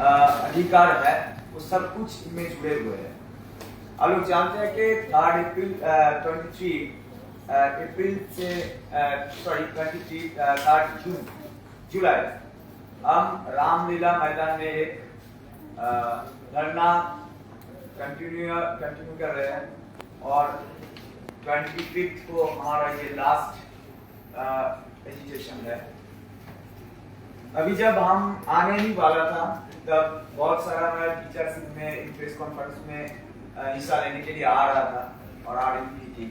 अधिकार है वो सब कुछ इनमें जुड़े हुए हैं। आप लोग जानते हैं कि 3 अप्रैल 3 जुलाई हम रामलीला मैदान में एक धरना कंटिन्यू कर रहे हैं और 25 को हमारा ये लास्ट एजुकेशन है। अभी जब हम आने ही वाला था तब बहुत सारा मैं टीचर्स में प्रेस कॉन्फ्रेंस में हिस्सा लेने के लिए आ रहा था और आ रही थी,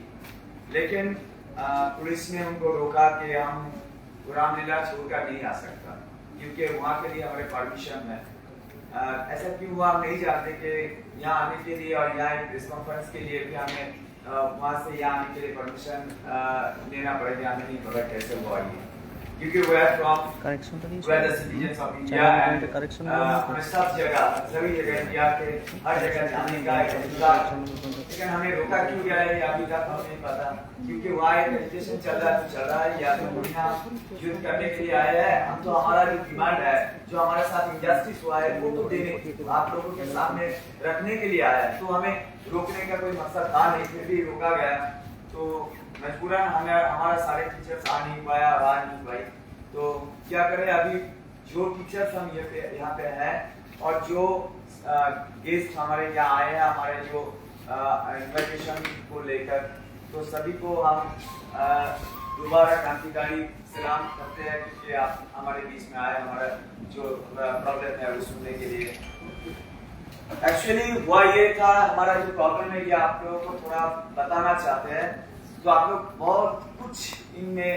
लेकिन पुलिस ने उनको रोका कि हम रामलीला छोड़कर नहीं आ सकता क्योंकि वहाँ के लिए हमारे परमिशन है। ऐसा क्यों हुआ हम नहीं जानते कि यहाँ आने के लिए और यहाँ प्रेस कॉन्फ्रेंस के लिए भी हमें वहाँ से यहाँ आने के लिए परमिशन लेना पड़ेगा। हमें नहीं पता कैसे हुआ ये, क्योंकि we are from where the citizens of India and हमें सब जगह सभी जगह इंडिया के हर जगह जाने का एक अधिकार, लेकिन हमें रोका क्यों गया है अभी तक हमें नहीं पता। क्योंकि वहाँ एक एजुकेशन चल रहा है या तो कोई यहाँ युद्ध करने के लिए आए हैं। हम तो हमारा जो डिमांड है, जो हमारे साथ इंजस्टिस हुआ है वो तो देने आप लोगों के सामने रखने के लिए आया है, तो हमें रोकने का कोई मकसद था नहीं, फिर भी रोका गया। तो मजबूरन हमें हमारा सारे टीचर्स आ नहीं पाया, आ नहीं पाई, तो क्या करें। अभी जो टीचर्स हम यहाँ पे हैं और जो गेस्ट हमारे यहाँ आए हैं हमारे जो इन्विटेशन को लेकर, तो सभी को हम दोबारा क्रांतिकारी सलाम करते हैं क्योंकि आप हमारे बीच में आए, हमारा जो प्रॉब्लम है वो सुनने के लिए। एक्चुअली हुआ ये था, हमारा जो प्रॉब्लम है ये आप लोगों को थोड़ा बताना चाहते हैं, तो आप लोग बहुत कुछ इनमें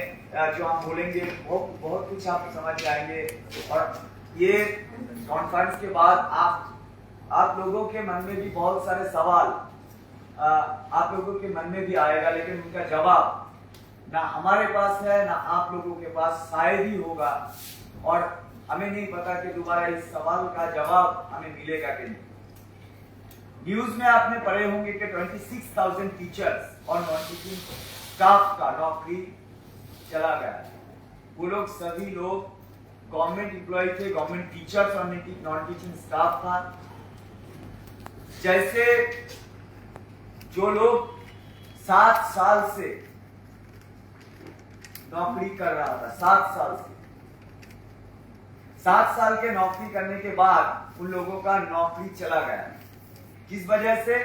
जो हम बोलेंगे बहुत कुछ आप समझ जाएंगे। और ये कॉन्फ्रेंस के बाद आप लोगों के मन में भी बहुत सारे सवाल आप लोगों के मन में भी आएगा, लेकिन उनका जवाब ना हमारे पास है ना आप लोगों के पास शायद ही होगा, और हमें नहीं पता कि दोबारा इस सवाल का जवाब हमें मिलेगा कि नहीं। न्यूज में आपने पढ़े होंगे कि 26,000 टीचर्स और नॉन टीचिंग स्टाफ का नौकरी चला गया। वो लोग सभी लोग गवर्नमेंट एम्प्लॉय थे, गवर्नमेंट टीचर्स और नॉन टीचिंग स्टाफ था। जैसे जो लोग 7 साल से नौकरी कर रहा था, 7 साल से 7 साल के नौकरी करने के बाद उन लोगों का नौकरी चला गया। किस वजह से?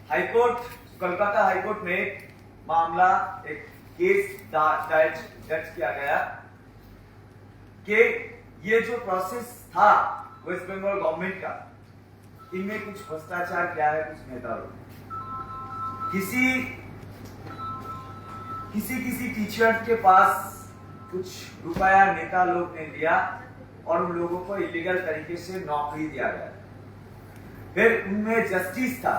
हाईकोर्ट, कोलकाता हाईकोर्ट में एक मामला, एक केस दर्ज किया गया कि ये जो प्रोसेस था वेस्ट बंगाल गवर्नमेंट का, इनमें कुछ भ्रष्टाचार किया है कुछ नेता लोग। किसी टीचर के पास कुछ रुपया नेता लोग ने लिया और उन लोगों को इलीगल तरीके से नौकरी दिया गया। फिर उनमें जस्टिस था,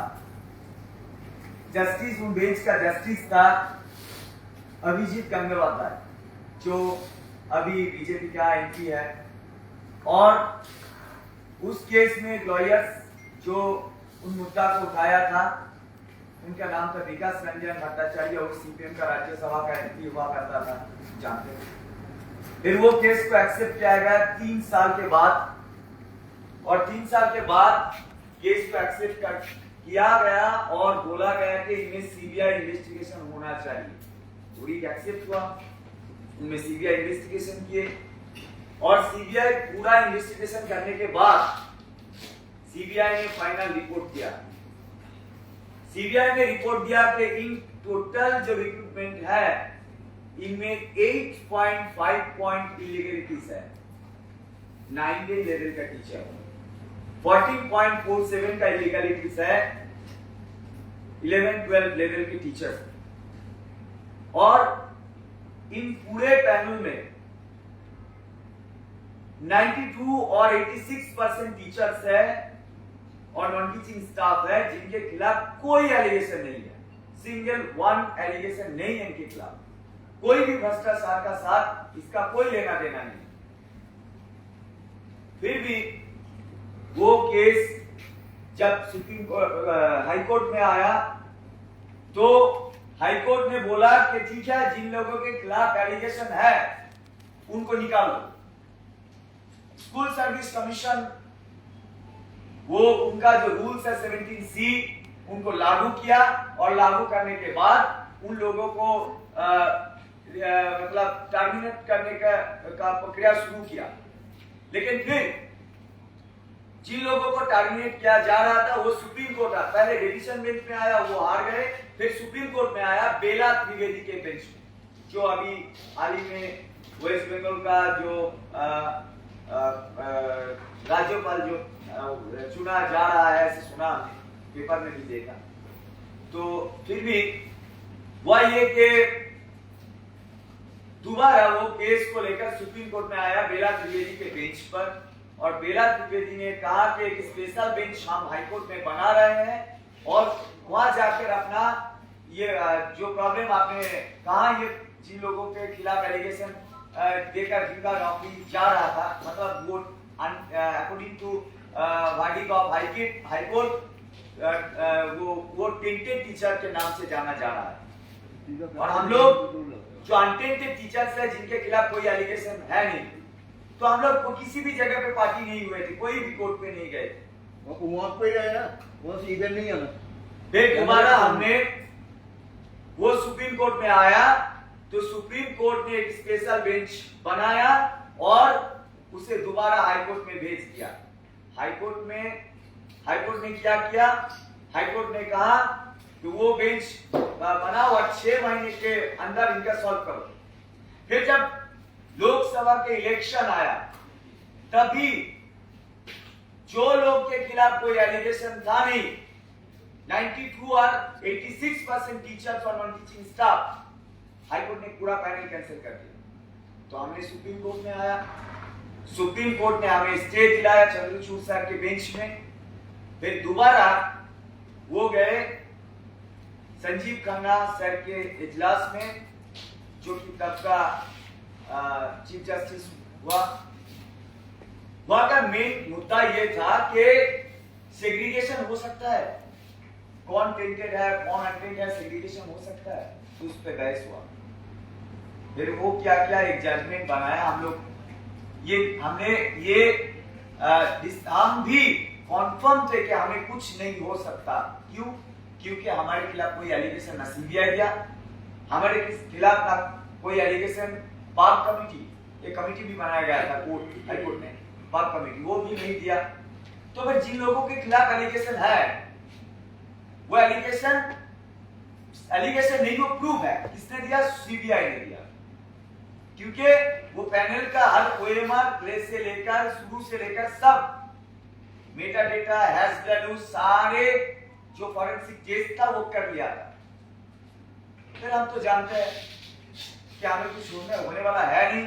जस्टिस उन बेंच का जस्टिस था अभिजीत गंगोपाध्याय, जो अभी बीजेपी का एमपी है। और उस केस में लॉयर्स जो उन मुद्दा को उठाया था, उनका नाम था विकास रंजन भट्टाचार्य और सीपीएम का राज्यसभा का एमपी हुआ करता था, जानते हैं। फिर वो केस को एक्सेप्ट किया गया 3 साल के बाद, और 3 साल के बाद केस को एक्सेप्ट किया गया और बोला गया कि इनमें सीबीआई इन्वेस्टिगेशन होना चाहिए। वही एक्सेप्ट हुआ, उनमें सीबीआई इन्वेस्टिगेशन किए, और सीबीआई पूरा इन्वेस्टिगेशन करने के बाद सीबीआई ने फाइनल रिपोर्ट दिया। सीबीआई ने रिपोर्ट दिया कि इन टोटल जो रिक्रूटमेंट है इनमें 8.5 पॉइंट इलीगलिटीज है। 9 लेवल का टीचर, 14.47 का इलीगलिटीज है 11-12 लेवल के टीचर। और इन पूरे पैनल में 92 और 86% टीचर्स है और नॉन टीचिंग स्टाफ है जिनके खिलाफ कोई एलिगेशन नहीं है, सिंगल वन एलिगेशन नहीं है इनके खिलाफ। कोई भी भ्रष्टाचार का साथ इसका कोई लेना देना नहीं। फिर भी वो केस जब सुप्रीम हाई कोर्ट में आया तो हाई कोर्ट ने बोला कि ठीक है, जिन लोगों के खिलाफ एलिगेशन है उनको निकालो। स्कूल सर्विस कमीशन वो उनका जो रूल्स है 17C उनको लागू किया और लागू करने के बाद उन लोगों को मतलब टर्मिनेट करने का प्रक्रिया शुरू किया। लेकिन फिर जिन लोगों को टर्मिनेट किया जा रहा था वो सुप्रीम कोर्ट आया, पहले डिवीजन बेंच में आया, वो हार गए, फिर सुप्रीम कोर्ट में आया बेला त्रिवेदी के बेंच में, जो अभी हाल ही में वेस्ट बंगाल का जो राज्यपाल जो चुना जा रहा है, ऐसे सुना हमने, पेपर में भी देखा। तो फिर भी हुआ ये कि दोबारा वो केस को लेकर सुप्रीम कोर्ट में आया बेला त्रिवेदी के बेंच पर, और बेला त्रिवेदी ने कहा कि एक स्पेशल बेंच हम हाईकोर्ट में बना रहे हैं और वहां जाकर अपना ये जो प्रॉब्लम आपने कहा, ये जिन लोगों के खिलाफ एलिगेशन देकर जिनका नौकरी जा रहा था, मतलब वो according to verdict of high court वो टेंटेड टीचर के नाम से जाना जा रहा है। और हम लोग जो अनटेंटेड टीचर्स है जिनके खिलाफ कोई एलिगेशन है नहीं, तो हम लोग किसी भी जगह पे पार्टी नहीं हुए थे, कोई भी कोर्ट पे नहीं गए, वहां पे गए ना, वहां से इधर नहीं आना। फिर दोबारा हमने वो सुप्रीम कोर्ट में आया तो सुप्रीम कोर्ट ने एक स्पेशल बेंच बनाया और उसे दोबारा हाईकोर्ट में भेज दिया। हाईकोर्ट ने क्या किया, हाईकोर्ट ने कहा कि वो बेंच बनाओ और 6 महीने के अंदर इनका सॉल्व करो। फिर जब लोकसभा के इलेक्शन आया तभी जो लोग के खिलाफ कोई एलिगेशन था नहीं, 92 और 86% टीचर्स और नॉन टीचिंग स्टाफ, हाईकोर्ट ने पूरा पैनल कैंसिल कर दिया। तो हमने सुप्रीम कोर्ट में आया, सुप्रीम कोर्ट ने हमें स्टे दिलाया चंद्रचूड़ सर के बेंच में। फिर दोबारा वो गए संजीव खन्ना सर के इजलास में, जो कि तब का चीफ जस्टिस हुआ। वहां का मेन मुद्दा ये था कि सेग्रीगेशन हो सकता है, कौन टेंटेड है कौन अनटेंटेड है, सेग्रीगेशन हो सकता है, तो उस पर बहस हुआ। फिर वो क्या क्या एक जजमेंट बनाया, हम लोग हम भी कॉन्फर्म थे कि हमें कुछ नहीं हो सकता। क्यों? क्योंकि हमारे खिलाफ कोई एलिगेशन ना सीबीआई दिया, हमारे खिलाफ ना कोई एलिगेशन पाक कमेटी, एक कमेटी भी बनाया गया था कोर्ट हाईकोर्ट ने, पाक कमेटी, वो भी नहीं दिया। तो फिर जिन लोगों के खिलाफ एलिगेशन है वो एलिगेशन नहीं, वो प्रूफ है, किसने दिया? सीबीआई ने दिया। क्योंकि वो पैनल का हर ओएमआर प्लेस से लेकर शुरू से लेकर सब मेटा डेटा हैश वैल्यू सारे जो फॉरेंसिक टेस्ट था वो कर लिया था। फिर हम तो जानते हैं कि हमें कुछ होने वाला है नहीं।